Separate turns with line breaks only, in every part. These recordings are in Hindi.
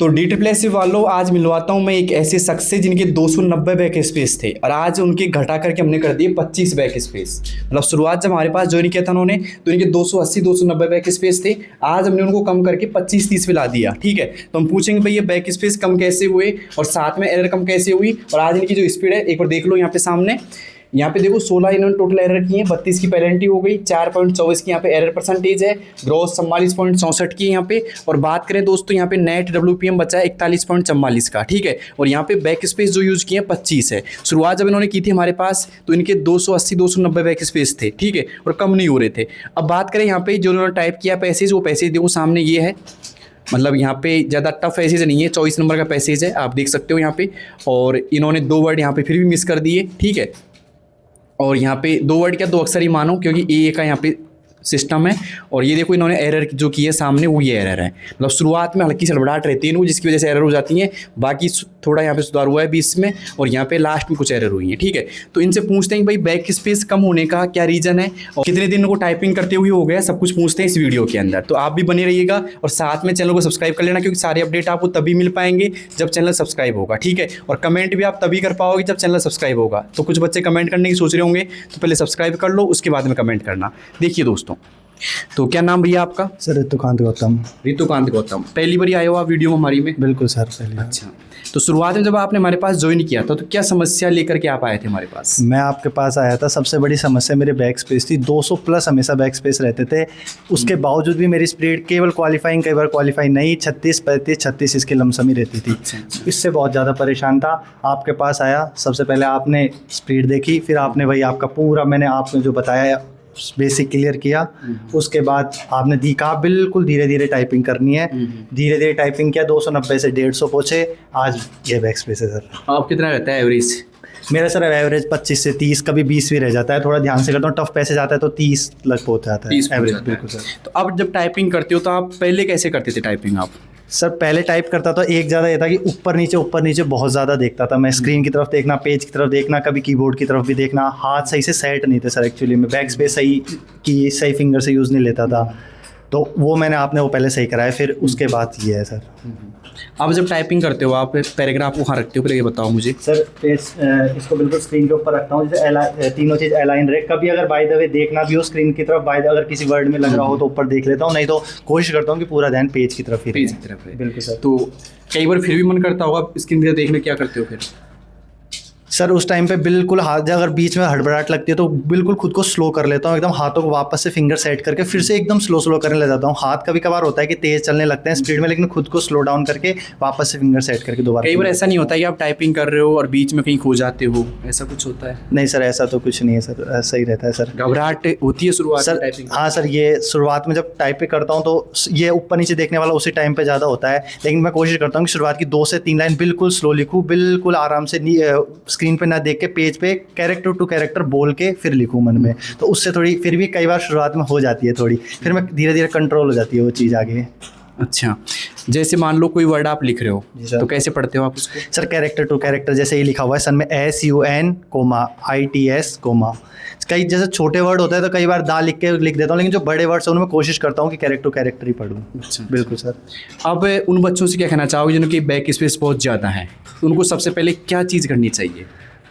तो DSSS वालों, आज मिलवाता हूँ मैं एक ऐसे शख्स से जिनके 290 बैक स्पेस थे और आज उनके घटा करके हमने कर दिए 25 बैक स्पेस। मतलब शुरुआत जब हमारे पास ज्वाइन किया था उन्होंने तो इनके 280 290 बैक स्पेस थे, आज हमने उनको कम करके 25-30 पे ला दिया। ठीक है, तो हम पूछेंगे भाई ये बैक स्पेस कम कैसे हुए और साथ में एरर कम कैसे हुई, और आज इनकी जो स्पीड है एक बार देख लो यहाँ पे सामने। यहाँ पे देखो 16 इन्होंने टोटल एरर की है, 32 की पेनल्टी हो गई, 4.24 की यहाँ पे एरर परसेंटेज है, ग्रॉस 44.64 की यहाँ पे। और बात करें दोस्तों यहाँ पे नेट WPM बचा है 41.44 का। ठीक है, और यहाँ पे बैक स्पेस जो यूज़ किए हैं 25 है। शुरुआत जब इन्होंने की थी हमारे पास तो इनके 280 290 बैक स्पेस थे। ठीक है, और कम नहीं हो रहे थे। अब बात करें यहाँ पे जो इन्होंने टाइप किया पैसेज, वो पैसेज देखो सामने ये है। मतलब यहाँ पे ज़्यादा टफ पैसेज नहीं है, 24 नंबर का पैसेज है, आप देख सकते हो यहाँ पे। और इन्होंने 2 वर्ड यहाँ पे फिर भी मिस कर दिए। ठीक है, और यहाँ पे 2 वर्ड क्या 2 अक्षर ही मानो, क्योंकि ए का यहाँ पे सिस्टम है। और ये देखो इन्होंने एरर जो की है सामने, वो ये एरर है। मतलब शुरुआत में हल्की सड़बड़ाहट रहती है इनको, जिसकी वजह से एरर हो जाती है। बाकी थोड़ा यहाँ पे सुधार हुआ है बीच में, और यहाँ पे लास्ट में कुछ एरर हुई है। ठीक है, तो इनसे पूछते हैं कि भाई बैक स्पेस कम होने का क्या रीज़न है और कितने दिन को टाइपिंग करते हुए हो गया, सब कुछ पूछते हैं इस वीडियो के अंदर। तो आप भी बने रहिएगा और साथ में चैनल को सब्सक्राइब कर लेना, क्योंकि सारे अपडेट आपको तभी मिल पाएंगे जब चैनल सब्सक्राइब होगा। ठीक है, और कमेंट भी आप तभी कर पाओगे जब चैनल सब्सक्राइब होगा। तो कुछ बच्चे कमेंट करने की सोच रहे होंगे, तो पहले सब्सक्राइब कर लो, उसके बाद में कमेंट करना। देखिए दोस्तों, तो क्या नाम भैया आपका?
सर ऋतुकांत गौतम।
ऋतुकांत गौतम, पहली बार आए हो आप वीडियो में हमारी में?
बिल्कुल सर, पहले।
अच्छा, तो शुरुआत में जब आपने हमारे पास ज्वाइन किया था तो क्या समस्या लेकर के आप आए थे हमारे पास?
मैं आपके पास आया था, सबसे बड़ी समस्या मेरे बैक स्पेस थी। 200 प्लस हमेशा बैक स्पेस रहते थे, उसके बावजूद भी मेरी स्पीड केवल क्वालिफाइंग, कई बार क्वालिफाई नहीं, 36 35 36 इसकी लमसम ही रहती थी। इससे बहुत ज़्यादा परेशान था। आपके पास आया, सबसे पहले आपने स्पीड देखी, फिर आपने वही आपका पूरा मैंने आपने जो बताया बेसिक क्लियर किया। उसके बाद आपने दिखा बिल्कुल धीरे धीरे टाइपिंग करनी है, धीरे धीरे टाइपिंग किया, 290 से 150 पहुँचे, आज ये बैक स्पेस है सर।
आप कितना रहता है एवरेज?
मेरा सर एवरेज 25 से 30, कभी 20 भी रह जाता है, थोड़ा ध्यान से करता हूँ, टफ पैसे जाता है तो 30 लग पहुँच जाता है एवरेज। बिल्कुल सर।
तो अब जब टाइपिंग करते हो तो आप पहले कैसे करते थे टाइपिंग आप?
सर पहले टाइप करता था, एक ज़्यादा ये था कि ऊपर नीचे बहुत ज़्यादा देखता था मैं, स्क्रीन की तरफ देखना, पेज की तरफ देखना, कभी कीबोर्ड की तरफ भी देखना, हाथ सही से सेट नहीं थे सर एक्चुअली में, बैक स्पेस सही फिंगर से यूज़ नहीं लेता था। तो वो मैंने आपने वो पहले सही कराया, फिर उसके बाद ये है सर।
अब जब टाइपिंग करते हो आप पैराग्राफ को कहाँ रखते हो, पहले ये बताओ मुझे।
सर इसको बिल्कुल स्क्रीन के ऊपर रखता हूँ, जैसे तीनों चीज़ अलाइन रहे। कभी अगर बाय द वे देखना भी हो स्क्रीन की तरफ, अगर किसी वर्ड में लग रहा हो तो ऊपर देख लेता हूँ, नहीं तो कोशिश करता हूँ कि पूरा ध्यान पेज की तरफ ही रहे।
पेज की तरफ है।
बिल्कुल सर।
तो कई बार फिर भी मन करता होगा स्क्रीन पे देखने, क्या करते हो फिर?
सर उस टाइम पे बिल्कुल हाथ, अगर बीच में हड़बड़ाहट लगती है तो बिल्कुल खुद को स्लो कर लेता हूँ, एकदम हाथों को वापस से फिंगर सेट करके फिर से एकदम स्लो करने लग जाता हूँ। हाथ कभी कभार होता है कि तेज़ चलने लगते हैं स्पीड में, लेकिन खुद को स्लो डाउन करके वापस से फिंगर सेट करके दोबारा।
कई बार ऐसा नहीं होता कि आप टाइपिंग कर रहे हो और बीच में कहीं खो जाते हो, ऐसा कुछ होता है?
नहीं सर, ऐसा तो कुछ नहीं है सर, ऐसा ही रहता है सर।
घबराहट होती है शुरुआत में टाइपिंग?
हाँ सर, ये शुरुआत में जब टाइप करता हूँ तो ये ऊपर नीचे देखने वाला उसी टाइम पे ज़्यादा होता है, लेकिन मैं कोशिश करता हूँ कि शुरुआत की 2 से 3 लाइन बिल्कुल स्लो लिखूँ, बिल्कुल आराम से स्क्रीन पे ना देख के पेज पे कैरेक्टर टू कैरेक्टर बोल के फिर लिखूँ मन में। तो उससे थोड़ी फिर भी कई बार शुरुआत में हो जाती है थोड़ी, फिर मैं धीरे धीरे कंट्रोल हो जाती है वो चीज़ आगे।
अच्छा, जैसे मान लो कोई वर्ड आप लिख रहे हो तो कैसे पढ़ते हो आप उसको?
सर कैरेक्टर टू कैरेक्टर, जैसे ये लिखा हुआ है सन में SUN, ITS, कई जैसे छोटे वर्ड होते हैं तो कई बार दा लिख के लिख देता हूँ, लेकिन जो बड़े वर्ड्स हैं उनमें कोशिश करता हूँ कि कैरेक्टर टू कैरेक्टर ही पढ़ूँ।
अच्छा,
बिल्कुल सर।
अब उन बच्चों से क्या कहना चाहोगे जिनकी बैक स्पेस बहुत ज़्यादा है, उनको सबसे पहले क्या चीज़ करनी चाहिए?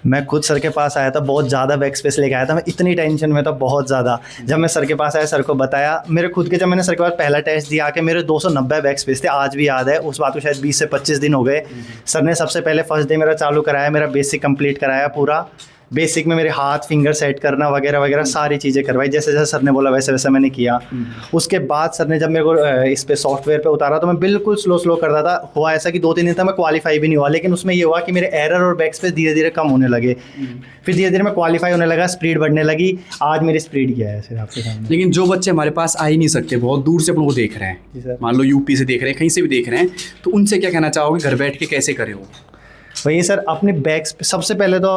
मैं खुद सर के पास आया था, बहुत ज़्यादा बैक स्पेस लेके आया था, मैं इतनी टेंशन में था बहुत ज़्यादा। जब मैं सर के पास आया, सर को बताया मेरे खुद के, जब मैंने सर के पास पहला टेस्ट दिया कि मेरे 290 बैक स्पेस थे, आज भी याद है उस बात को, शायद 20 से 25 दिन हो गए। सर ने सबसे पहले फर्स्ट डे मेरा चालू कराया, मेरा बेसिक कंप्लीट कराया पूरा। बेसिक में मेरे हाथ फिंगर सेट करना वगैरह वगैरह सारी चीज़ें करवाई, जैसे जैसे सर ने बोला वैसे वैसे मैंने किया। उसके बाद सर ने जब मेरे को इस पे सॉफ्टवेयर पे उतारा तो मैं बिल्कुल स्लो करता था। हुआ ऐसा कि 2-3 दिन तक मैं क्वालिफाई भी नहीं हुआ, लेकिन उसमें ये हुआ कि मेरे एरर और बैक स्पेस धीरे धीरे कम होने लगे, फिर धीरे धीरे मैं क्वालिफाई होने लगा, स्पीड बढ़ने लगी। आज मेरी स्पीड क्या है सर आपके सामने।
लेकिन जो बच्चे हमारे पास आ ही नहीं सकते, बहुत दूर से अपन को देख रहे हैं, मान लो यूपी से देख रहे हैं, कहीं से भी देख रहे हैं, तो उनसे क्या कहना चाहोगे, घर बैठ के कैसे करे हो?
वही सर, अपने बैक्स सबसे पहले तो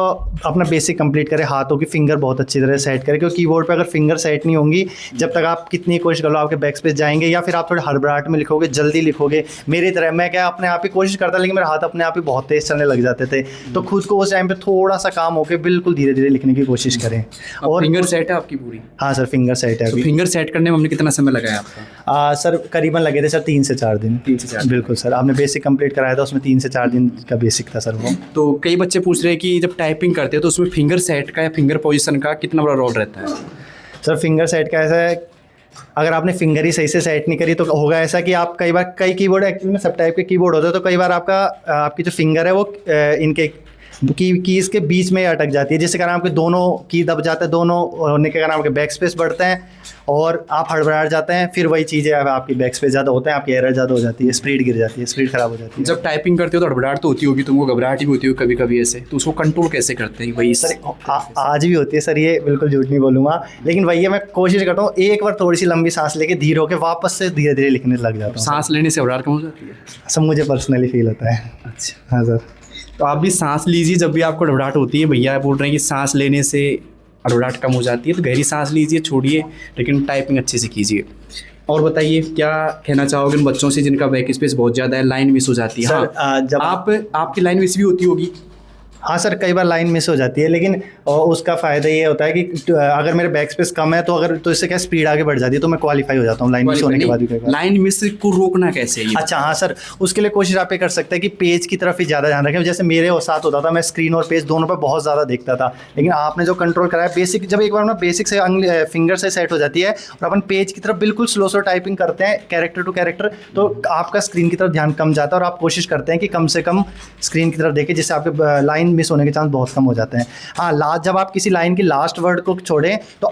अपना बेसिक कंप्लीट करें, हाथों की फिंगर बहुत अच्छी तरह सेट करें, क्योंकि कीबोर्ड पे अगर फिंगर सेट नहीं होंगी, जब तक आप कितनी कोशिश कर लो आपके बैक स्पेस जाएंगे, या फिर आप थोड़े हड़बड़ाहट में लिखोगे, जल्दी लिखोगे। मेरी तरह मैं क्या अपने आप ही कोशिश करता, लेकिन मेरे हाथ अपने आप ही बहुत तेज चलने लग जाते थे। तो खुद को उस टाइम पे थोड़ा सा काम होके बिल्कुल धीरे धीरे लिखने की कोशिश करें।
और फिंगर सेट है आपकी पूरी?
हाँ सर, फिंगर सेट है
तो
अभी।
फिंगर सेट करने में हमने कितना समय लगाया आपका?
सर करीबन लगे थे सर 3 से 4 दिन।
3 से 4 दिन।
बिल्कुल सर, आपने बेसिक कंप्लीट कराया था, उसमें 3 से 4 दिन का बेसिक था सर वो।
तो कई बच्चे पूछ रहे हैं कि जब टाइपिंग करते हैं तो उसमें फिंगर सेट का या फिंगर पोजीशन का कितना बड़ा रोल रहता है?
सर फिंगर सेट का ऐसा है, अगर आपने फिंगर ही सही से सेट नहीं करी तो होगा ऐसा कि आप कई बार, कई कीबोर्ड एक्चुअली में सब टाइप के कीबोर्ड होते हैं, तो कई बार आपकी जो फिंगर है वो इनके कीज़ के बीच में अटक जाती है, जिससे कारण आपके दोनों की दब जाते हैं, दोनों होने के कारण आपके बैक स्पेस बढ़ते हैं और आप हड़बड़ाहट जाते हैं। फिर वही चीज़ें आपकी बैक स्पेस ज़्यादा होते हैं, आपकी एरर ज़्यादा हो जाती है, स्पीड गिर जाती है, स्पीड खराब हो जाती है।
जब टाइपिंग करते हो तो हड़बड़ाहट तो होती होगी, तुमको घबराहट भी होती होगी कभी कभी ऐसे, तो उसको कंट्रोल कैसे करते हैं भाई?
सर आज भी होती है सर, ये बिल्कुल झूठ नहीं बोलूँगा, लेकिन वही है, मैं कोशिश करता हूँ एक बार थोड़ी सी लंबी सांस लेके धीरे होकर वापस से धीरे धीरे लिखने लग जाता हूँ।
सांस लेने से घबराहट कम हो जाती है?
सब मुझे पर्सनली फील होता है।
अच्छा।
हाँ सर।
तो आप भी सांस लीजिए जब भी आपको घबराहट होती है। भैया बोल रहे हैं कि सांस लेने से घबराहट कम हो जाती है, तो गहरी सांस लीजिए, छोड़िए, लेकिन टाइपिंग अच्छे से कीजिए। और बताइए क्या कहना चाहोगे उन बच्चों से जिनका बैक स्पेस बहुत ज़्यादा है, लाइन मिस हो जाती है?
सर,
हाँ,
जब
आपकी लाइन मिस भी होती होगी?
हाँ सर, कई बार लाइन मिस हो जाती है, लेकिन उसका फ़ायदा ये होता है कि अगर मेरे बैक स्पेस कम है तो इससे क्या स्पीड आगे बढ़ जाती है, तो मैं क्वालिफाई हो जाता हूँ लाइन मिस होने के बाद भी।
लाइन मिस को रोकना कैसे है?
अच्छा हाँ सर, उसके लिए कोशिश आप ये कर सकते हैं कि पेज की तरफ ही ज़्यादा ध्यान रखें। जैसे मेरे और साथ होता था, मैं स्क्रीन और पेज दोनों पर बहुत ज़्यादा देखता था, लेकिन आपने जो कंट्रोल कराया बेसिक, जब एक बार ना बेसिक से फिंगर से सेट हो जाती है और अपन पेज की तरफ बिल्कुल स्लो टाइपिंग करते हैं कैरेक्टर टू कैरेक्टर, तो आपका स्क्रीन की तरफ ध्यान कम जाता है और आप कोशिश करते हैं कि कम से कम स्क्रीन की तरफ देखें, जिससे आपके लाइन मिस होने के चांस बहुत कम हो जाते हैं। हाँ, लास्ट जब आप किसी लाइन की लास्ट वर्ड को छोड़ें तो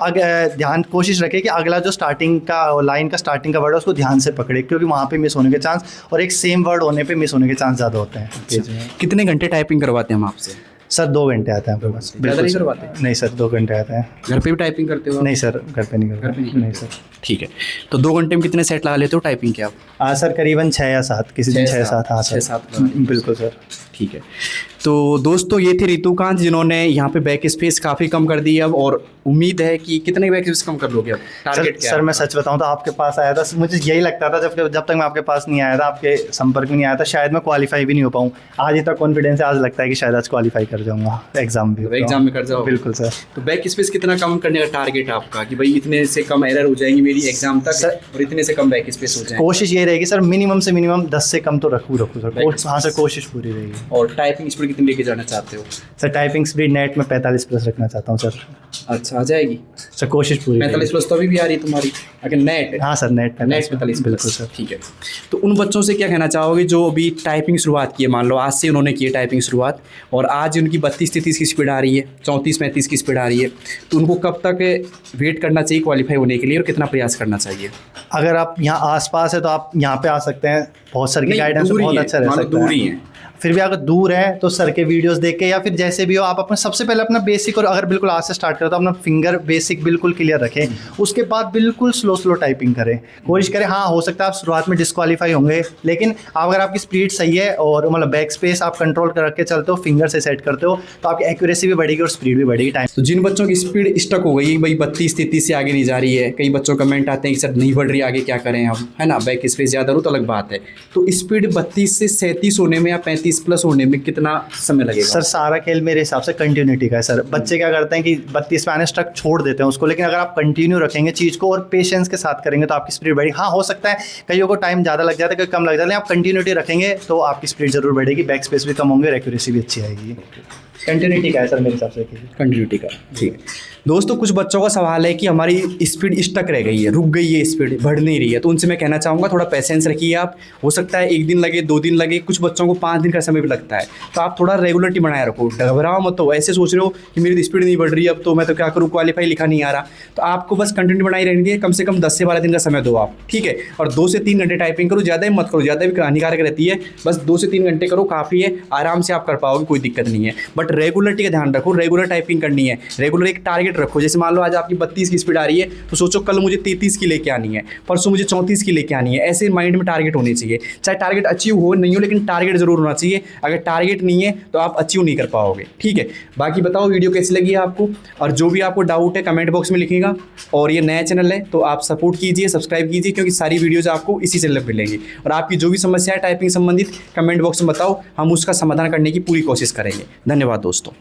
ध्यान कोशिश रखें कि अगला जो स्टार्टिंग का लाइन का स्टार्टिंग का वर्ड है उसको ध्यान से पकड़े, क्योंकि वहाँ पे मिस होने के चांस और एक सेम वर्ड होने पे मिस होने के चांस ज़्यादा होते हैं।
अच्छा। कितने घंटे टाइपिंग करवाते हैं हम आपसे?
सर 2 घंटे आते हैं आपके पास।
ज़्यादा नहीं करवाते?
नहीं सर, 2 घंटे आते हैं।
घर पे भी टाइपिंग करते हो?
नहीं सर, घर पे नहीं करते। नहीं सर।
ठीक है, तो 2 घंटे में कितने सेट लगा लेते हो टाइपिंग के आप?
सर करीबन 6 या 7, किसी दिन 6-7। हाँ सर,
6-7
बिल्कुल सर।
ठीक है, तो दोस्तों ये थे रितुकांत, जिन्होंने यहाँ पे बैक स्पेस काफ़ी कम कर दी अब, और उम्मीद है कि कितने बैक स्पेस कम कर लोगे अब? टारगेट क्या है?
सर मैं सच बताऊं तो आपके पास आया था, मुझे यही लगता था जब तक मैं आपके पास नहीं आया था, आपके संपर्क में नहीं आया था, शायद मैं क्वालिफाई भी नहीं हो पाऊँ। आज इतना कॉन्फिडेंस है, आज लगता है कि शायद आज क्वालिफाई कर जाऊँगा एग्जाम भी।
एग्जाम में कर जाओ?
बिल्कुल सर।
तो बैक स्पेस कितना कम करने का टारगेट है आपका, कि भाई इतने से कम एरर हो जाएंगी मेरी एग्जाम तक
सर,
और इतने से कम बैक स्पेस हो जाए?
कोशिश ये रहेगी सर, मिनिमम से मिनिमम 10 से कम तो रखूँ सर। हाँ सर, कोशिश पूरी रहेगी।
और टाइपिंग स्पीड कितनी लेके जाना चाहते हो?
सर टाइपिंग स्पीड नेट में 45+ रखना चाहता हूँ सर।
अच्छा, आ जाएगी
सर, कोशिश पूरी।
45+ तो अभी भी आ रही है तुम्हारी, अगर नेट?
हाँ सर, नेट
45+।
बिल्कुल सर।
ठीक है, तो उन बच्चों से क्या कहना चाहोगे जो अभी टाइपिंग शुरुआत की है? मान लो आज से उन्होंने की है टाइपिंग शुरुआत, और आज उनकी 32-33 की स्पीड आ रही है, 34-35 की स्पीड आ रही है, तो उनको कब तक वेट करना चाहिए क्वालिफाई होने के लिए, और कितना प्रयास करना चाहिए?
अगर आप यहाँ आसपास है तो आप यहाँ पे आ सकते हैं, बहुत सर की गाइडेंस बहुत अच्छा रह सकता है।
दूर ही है,
फिर भी अगर दूर है तो सर के वीडियोस देख के, या फिर जैसे भी हो आप अपना सबसे पहले अपना बेसिक, और अगर बिल्कुल आज से स्टार्ट करें तो अपना फिंगर बेसिक बिल्कुल क्लियर रखें, उसके बाद बिल्कुल स्लो टाइपिंग करें, कोशिश करें। हाँ, हो सकता है आप शुरुआत में डिस्क्वालीफाई होंगे, लेकिन अगर आपकी स्पीड सही है और मतलब बैक स्पेस आप कंट्रोल कर रख के चलते हो, फिंगर से सेट करते हो, तो आपकी एक्यूरेसी भी बढ़ेगी और स्पीड भी बढ़ेगी टाइम।
तो जिन बच्चों की स्पीड स्टक हो गई भाई 32-33 से आगे नहीं जा रही है, कई बच्चों कमेंट आते हैं कि सर नहीं बढ़ रही, आगे क्या करें हम, है ना, बैक स्पेस ज़्यादा हो तो अलग बात है, तो स्पीड 32 से 37 होने में या 35+ होने में कितना समय लगेगा?
सर सारा खेल मेरे हिसाब से कंटिन्यूटी का है सर। बच्चे क्या करते हैं कि 32 पे आने स्टक छोड़ देते हैं उसको, लेकिन अगर आप कंटिन्यू रखेंगे चीज़ को और पेशेंस के साथ करेंगे तो आपकी स्पीड बढ़ेगी। हाँ, हो सकता है कईयों को टाइम ज़्यादा लग जाता है, कई कम लग जाता है, आप कंटिन्यूटी रखेंगे तो आपकी स्पीड जरूर बढ़ेगी, बैक स्पेस भी कम होंगे और एक्यूरेसी भी अच्छी आएगी। कंटिन्यूटी का है सर मेरे हिसाब से।
कंटिन्यूटी का, ठीक है। दोस्तों कुछ बच्चों का सवाल है कि हमारी स्पीड स्टक रह गई है, रुक गई है, स्पीड बढ़ नहीं रही है, तो उनसे मैं कहना चाहूँगा थोड़ा पेशेंस रखिए आप। हो सकता है 1 दिन लगे, 2 दिन लगे, कुछ बच्चों को 5 दिन का समय भी लगता है, तो आप थोड़ा रेगुलरिटी बनाए रखो, घबराओ मत। तो ऐसे सोच रहे हो कि मेरी स्पीड नहीं बढ़ रही अब तो मैं तो क्या करूँ, क्वालिफाई लिखा नहीं आ रहा, तो आपको बस कंटिन्यू बनाई रहनी है। कम से कम 10 से 12 दिन का समय दो आप, ठीक है, और 2 से 3 घंटे टाइपिंग करो, ज़्यादा ही मत करो, ज़्यादा भी हानिकारक रहती है। बस 2 से 3 घंटे करो, काफ़ी है, आराम से आप कर पाओगे, कोई दिक्कत नहीं है। बट रेगुलरिटी का ध्यान रखो, रेगुलर टाइपिंग करनी है, रेगुलर एक टारगेट टारगेट रखो। जैसे मान लो आज आपकी 32 की स्पीड आ रही है तो सोचो कल मुझे 33 की लेके आनी है, परसों मुझे 34 की लेके आनी है। ऐसे माइंड में टारगेट होने चाहिए। चाहे टारगेट अचीव हो नहीं हो, लेकिन टारगेट जरूर होना चाहिए। अगर टारगेट नहीं है तो आप अचीव नहीं कर पाओगे। ठीक है, बाकी बताओ वीडियो कैसी लगी है आपको, और जो भी आपको डाउट है कमेंट बॉक्स में लिखिएगा। और ये नया चैनल है तो आप सपोर्ट कीजिए, सब्सक्राइब कीजिए, क्योंकि सारी वीडियोज़ आपको इसी चैनल पर मिलेंगी। और आपकी जो भी समस्या है टाइपिंग संबंधित कमेंट बॉक्स में बताओ, हम उसका समाधान करने की पूरी कोशिश करेंगे। धन्यवाद दोस्तों।